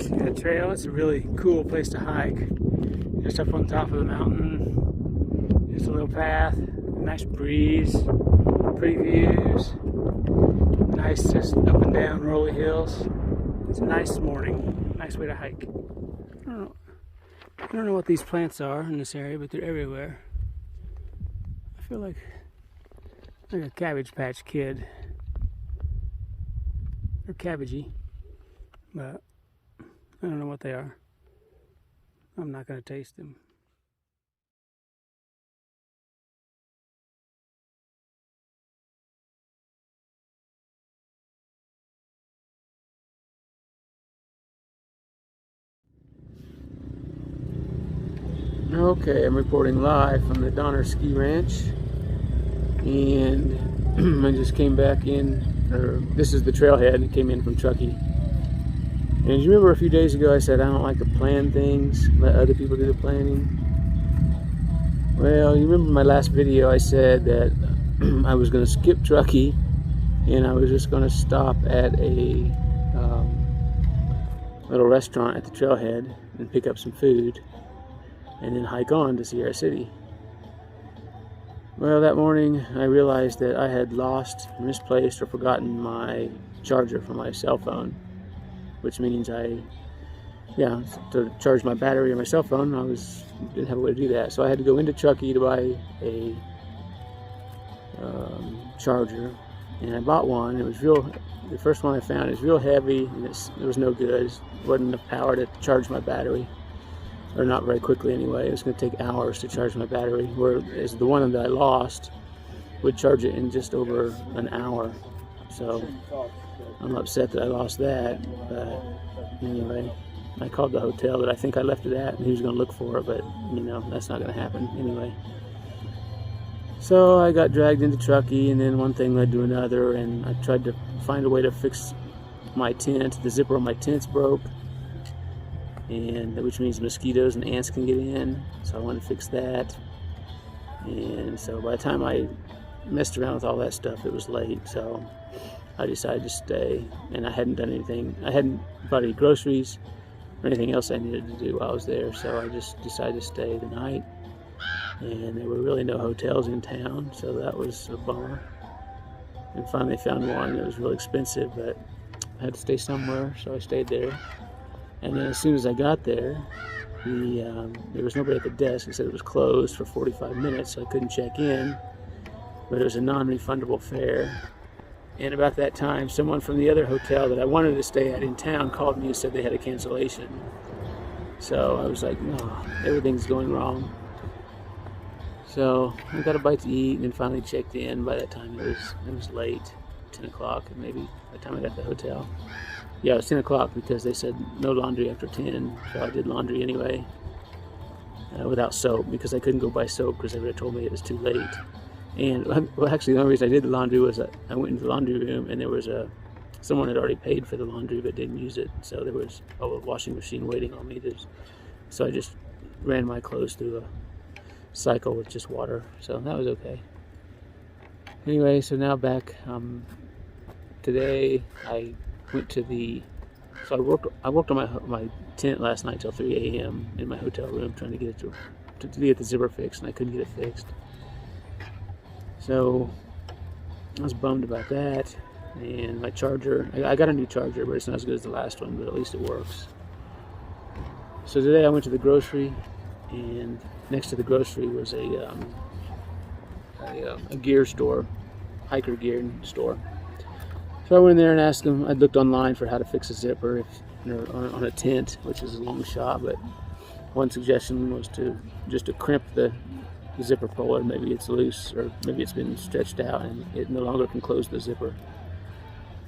See that trail? It's a really cool place to hike. Just up on top of the mountain. Just a little path, nice breeze, pretty views. Nice just up and down rolly hills. It's a nice morning. Nice way to hike. I don't know what these plants are in this area, but they're everywhere. I feel like a Cabbage Patch Kid. They're cabbagey, but I don't know what they are. I'm not going to taste them. Okay, I'm reporting live from the Donner Ski Ranch, and I just came back in, or this is the trailhead that came in from Truckee. And you remember a few days ago I said I don't like to plan things, let other people do the planning? Well, you remember my last video I said that I was going to skip Truckee and I was just going to stop at a little restaurant at the trailhead and pick up some food and then hike on to Sierra City. Well, that morning I realized that I had lost, misplaced, or forgotten my charger for my cell phone, which means to charge my battery on my cell phone, didn't have a way to do that. So I had to go into Truckee to buy a charger, and I bought one. It was the first one I found is real heavy, and it was no good. It wasn't enough power to charge my battery. Or not very quickly anyway. It was going to take hours to charge my battery, whereas the one that I lost would charge it in just over an hour. So I'm upset that I lost that, but anyway, I called the hotel that I think I left it at, and he was going to look for it, but that's not going to happen anyway. So I got dragged into Truckee, and then one thing led to another, and I tried to find a way to fix my tent. The zipper on my tent's broke, and which means mosquitoes and ants can get in, so I wanted to fix that. And so by the time I messed around with all that stuff, it was late, so I decided to stay. And I hadn't done anything, I hadn't bought any groceries or anything else I needed to do while I was there, so I just decided to stay the night. And there were really no hotels in town, so that was a bummer. And finally found one that was really expensive, but I had to stay somewhere, so I stayed there. And then as soon as I got there, there was nobody at the desk. It said it was closed for 45 minutes, so I couldn't check in. But it was a non-refundable fare. And about that time, someone from the other hotel that I wanted to stay at in town called me and said they had a cancellation. So I was like, no, everything's going wrong. So I got a bite to eat and then finally checked in. By that time it was late, 10 o'clock, and maybe by the time I got to the hotel. Yeah, it was 10 o'clock because they said no laundry after 10, so I did laundry anyway without soap, because I couldn't go buy soap because they would have told me it was too late. And well, actually the only reason I did the laundry was I went into the laundry room and there was someone had already paid for the laundry but didn't use it, so there was a washing machine waiting on me. So I just ran my clothes through a cycle with just water, so that was okay. Anyway, so now back today I went to I worked on my tent last night till 3 a.m. in my hotel room trying to get it to get the zipper fixed, and I couldn't get it fixed. So I was bummed about that. And my charger, I got a new charger, but it's not as good as the last one, but at least it works. So today I went to the grocery, and next to the grocery was a gear store, hiker gear store. So I went in there and asked them. I looked online for how to fix a zipper on a tent, which is a long shot, but one suggestion was just to crimp the zipper puller. Maybe it's loose, or maybe it's been stretched out and it no longer can close the zipper.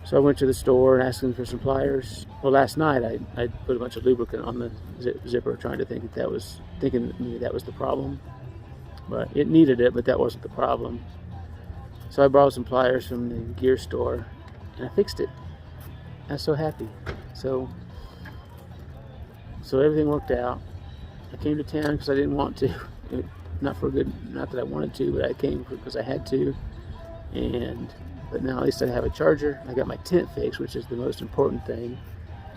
So I went to the store and asked them for some pliers. Well, last night I put a bunch of lubricant on the zipper, trying to thinking that was the problem. But it needed it, but that wasn't the problem. So I borrowed some pliers from the gear store, and I fixed it. I was so happy. So everything worked out. I came to town because I didn't want to. Not that I wanted to, but I came because I had to. But now at least I have a charger. I got my tent fixed, which is the most important thing.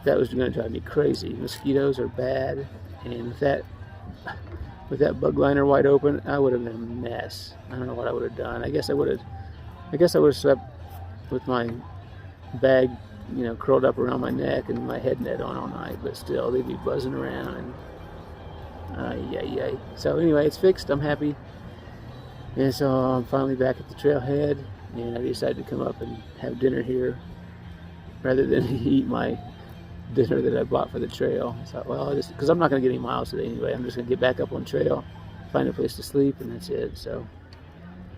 That was going to drive me crazy. Mosquitoes are bad, and with that bug liner wide open, I would have been a mess. I don't know what I would have done. I guess I would have slept with my bag, curled up around my neck and my head net on all night. But still, they'd be buzzing around. And so anyway, it's fixed. I'm happy. And so I'm finally back at the trailhead, and I decided to come up and have dinner here rather than eat my dinner that I bought for the trail. I thought, well, because I'm not going to get any miles today anyway. I'm just going to get back up on trail, find a place to sleep, and that's it. So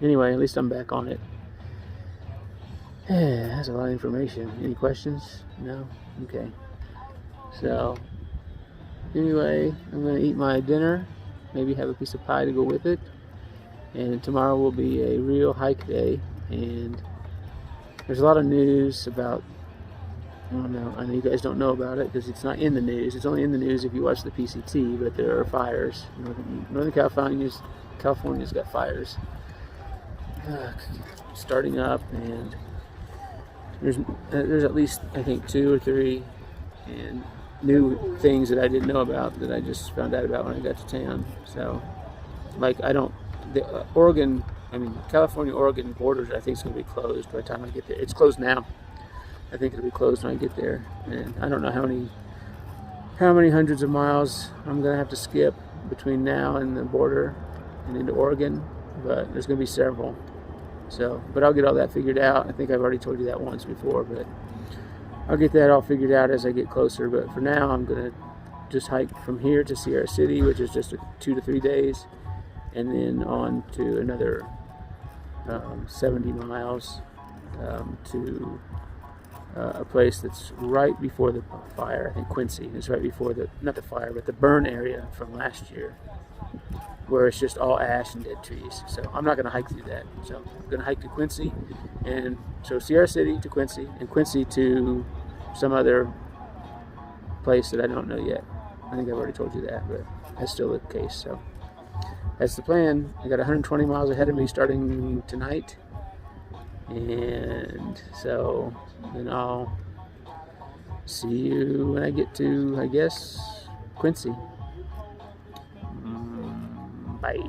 anyway, at least I'm back on it. Yeah, that's a lot of information. Any questions? No? Okay. So anyway, I'm going to eat my dinner, maybe have a piece of pie to go with it. And tomorrow will be a real hike day, and there's a lot of news about, I know you guys don't know about it because it's not in the news. It's only in the news if you watch the PCT, but there are fires. Northern California's got fires starting up, and there's at least, I think, 2 or 3 and new things that I didn't know about that I just found out about when I got to town. So, California-Oregon borders, I think it's going to be closed by the time I get there. It's closed now. I think it'll be closed when I get there. And I don't know how many hundreds of miles I'm going to have to skip between now and the border and into Oregon, but there's going to be several. So, but I'll get all that figured out. I think I've already told you that once before, but I'll get that all figured out as I get closer. But for now, I'm going to just hike from here to Sierra City, which is just 2 to 3 days. And then on to another 70 miles to a place that's right before the fire. I think Quincy is right before not the fire, but the burn area from last year, where it's just all ash and dead trees. So I'm not going to hike through that. So I'm going to hike to Quincy, and so Sierra City to Quincy, and Quincy to some other place that I don't know yet. I think I've already told you that, but that's still the case. So that's the plan. I got 120 miles ahead of me starting tonight, and so then I'll see you when I get to, I guess, Quincy. Bye.